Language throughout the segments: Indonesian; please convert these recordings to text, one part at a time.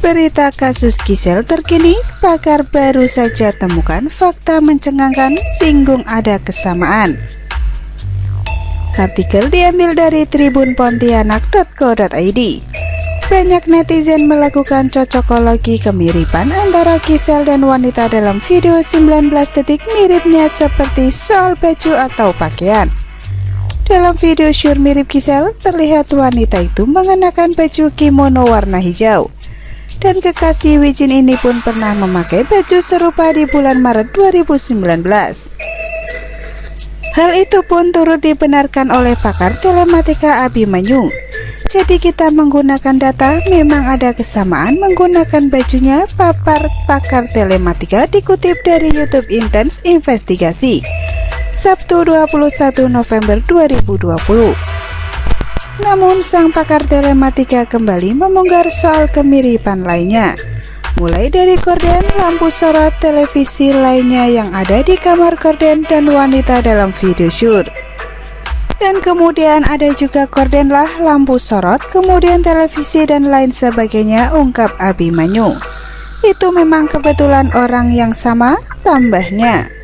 Berita kasus Gisel terkini, pakar baru saja temukan fakta mencengangkan, singgung ada kesamaan. Artikel diambil dari tribunpontianak.co.id. Banyak netizen melakukan cocokologi kemiripan antara Gisel dan wanita dalam video 19 detik miripnya seperti soal baju atau pakaian. Dalam video syur mirip Gisel, terlihat wanita itu mengenakan baju kimono warna hijau. Dan kekasih Wijin ini pun pernah memakai baju serupa di bulan Maret 2019. Hal itu pun turut dibenarkan oleh pakar telematika Abimanyu. Jadi kita menggunakan data, memang ada kesamaan menggunakan bajunya, papar pakar telematika dikutip dari YouTube Intens Investigasi, Sabtu 21 November 2020. Namun sang pakar telematika kembali membongkar soal kemiripan lainnya, mulai dari gorden, lampu sorot, televisi lainnya yang ada di kamar gorden dan wanita dalam video syur. Dan kemudian ada juga gorden lah, lampu sorot, kemudian televisi dan lain sebagainya, ungkap Abimanyu. Itu memang kebetulan orang yang sama, tambahnya.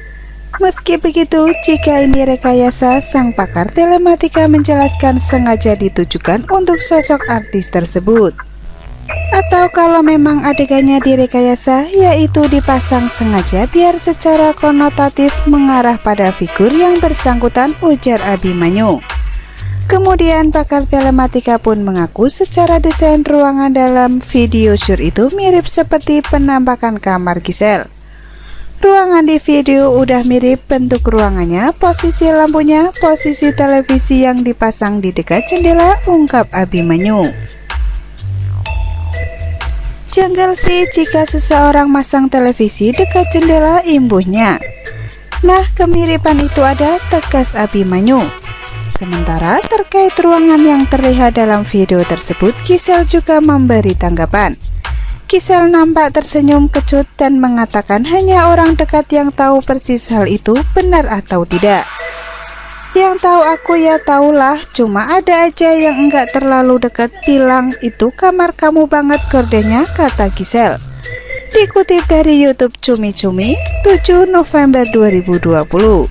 Meski begitu, jika ini rekayasa, sang pakar telematika menjelaskan sengaja ditujukan untuk sosok artis tersebut. Atau kalau memang adegannya direkayasa, yaitu dipasang sengaja biar secara konotatif mengarah pada figur yang bersangkutan, ujar Abimanyu. Kemudian pakar telematika pun mengaku secara desain ruangan dalam video syur itu mirip seperti penampakan kamar Gisel. Ruangan di video udah mirip bentuk ruangannya, posisi lampunya, posisi televisi yang dipasang di dekat jendela, ungkap Abimanyu. Janggal sih jika seseorang masang televisi dekat jendela, imbuhnya. Nah, kemiripan itu ada, tegas Abimanyu. Sementara terkait ruangan yang terlihat dalam video tersebut, Gisel juga memberi tanggapan. Gisel nampak tersenyum kecut dan mengatakan hanya orang dekat yang tahu persis hal itu benar atau tidak. Yang tahu aku ya tahulah, cuma ada aja yang enggak terlalu dekat bilang itu kamar kamu banget gordennya, kata Gisel. Dikutip dari YouTube Cumi-Cumi 7 November 2020.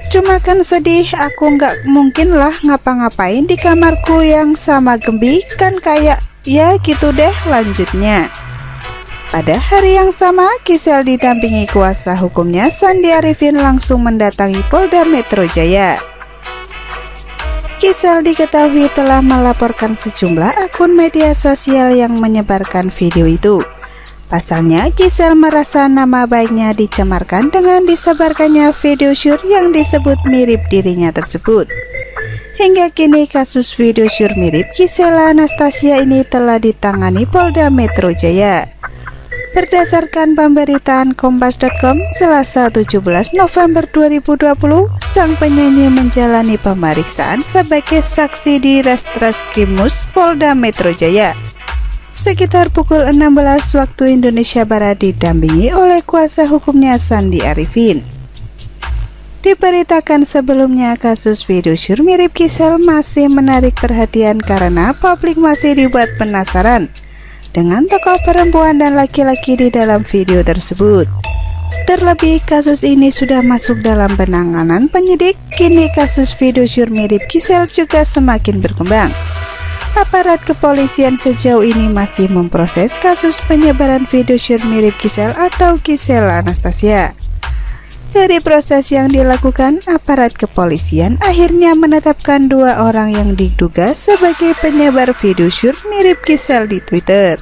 Cuma kan sedih, aku nggak mungkin lah ngapa-ngapain di kamarku yang sama Gembi, kan kayak ya gitu deh, lanjutnya. Pada hari yang sama, Gisel didampingi kuasa hukumnya Sandi Arifin langsung mendatangi Polda Metro Jaya. Gisel diketahui telah melaporkan sejumlah akun media sosial yang menyebarkan video itu. Pasalnya, Gisel merasa nama baiknya dicemarkan dengan disebarkannya video syur yang disebut mirip dirinya tersebut. Hingga kini kasus video syur mirip Gisel Anastasia ini telah ditangani Polda Metro Jaya. Berdasarkan pemberitaan Kompas.com, Selasa 17 November 2020, sang penyanyi menjalani pemeriksaan sebagai saksi di Reskrimus Polda Metro Jaya. Sekitar pukul 16 waktu Indonesia Barat didampingi oleh kuasa hukumnya Sandi Arifin. Diberitakan sebelumnya kasus video syur mirip Gisel masih menarik perhatian karena publik masih dibuat penasaran dengan tokoh perempuan dan laki-laki di dalam video tersebut. Terlebih kasus ini sudah masuk dalam penanganan penyidik, kini kasus video syur mirip Gisel juga semakin berkembang. Aparat kepolisian sejauh ini masih memproses kasus penyebaran video syur mirip Gisel atau Gisel Anastasia. Dari proses yang dilakukan, aparat kepolisian akhirnya menetapkan 2 orang yang diduga sebagai penyebar video syur mirip Gisel di Twitter.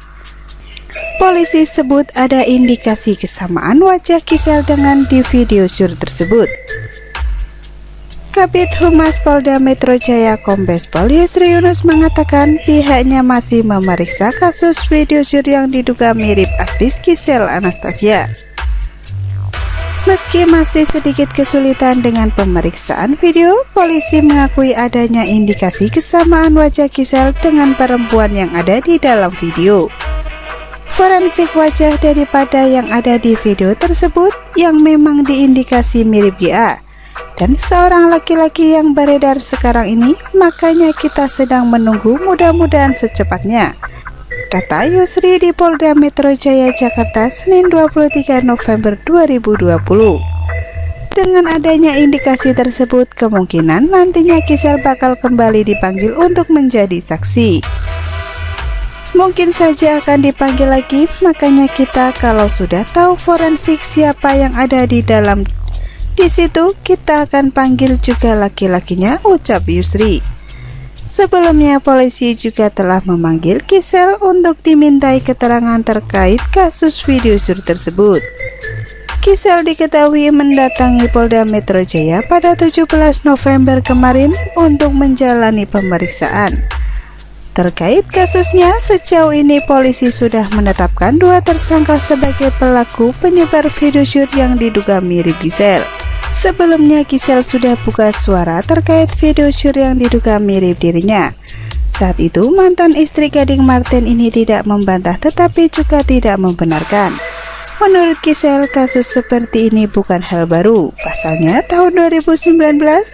Polisi sebut ada indikasi kesamaan wajah Gisel dengan di video syur tersebut. Kabid Humas Polda Metro Jaya Kombes Pol Yusri Yunus mengatakan pihaknya masih memeriksa kasus video syur yang diduga mirip artis Gisel Anastasia. Meski masih sedikit kesulitan dengan pemeriksaan video, polisi mengakui adanya indikasi kesamaan wajah Gisel dengan perempuan yang ada di dalam video. Forensik wajah daripada yang ada di video tersebut yang memang diindikasi mirip GA dan seorang laki-laki yang beredar sekarang ini, makanya kita sedang menunggu, mudah-mudahan secepatnya. kata Yusri di Polda Metro Jaya, Jakarta, Senin 23 November 2020. Dengan adanya indikasi tersebut, kemungkinan nantinya Gisel bakal kembali dipanggil untuk menjadi saksi. Mungkin saja akan dipanggil lagi, makanya kita kalau sudah tahu forensik siapa yang ada di situ, kita akan panggil juga laki-lakinya, ucap Yusri. Sebelumnya polisi juga telah memanggil Gisel untuk dimintai keterangan terkait kasus video syur tersebut. Gisel diketahui mendatangi Polda Metro Jaya pada 17 November kemarin untuk menjalani pemeriksaan. Terkait kasusnya, sejauh ini polisi sudah menetapkan 2 tersangka sebagai pelaku penyebar video syur yang diduga mirip Gisel. Sebelumnya Gisel sudah buka suara terkait video syur yang diduga mirip dirinya. Saat itu mantan istri Gading Marten ini tidak membantah tetapi juga tidak membenarkan. Menurut Gisel, kasus seperti ini bukan hal baru. Pasalnya tahun 2019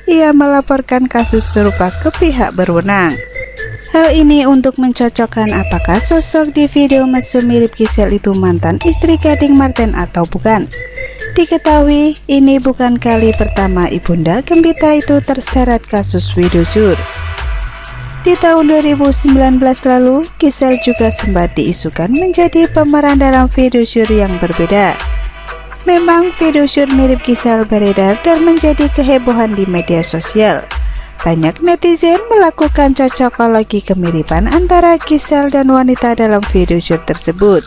ia melaporkan kasus serupa ke pihak berwenang. Hal ini untuk mencocokkan apakah sosok di video mesum mirip Gisel itu mantan istri Gading Marten atau bukan. Diketahui ini bukan kali pertama Ibunda Gempita itu terseret kasus video syur. Di tahun 2019 lalu, Gisel juga sempat diisukan menjadi pemeran dalam video syur yang berbeda. Memang video syur mirip Gisel beredar dan menjadi kehebohan di media sosial. Banyak netizen melakukan cocokologi kemiripan antara Gisel dan wanita dalam video syur tersebut.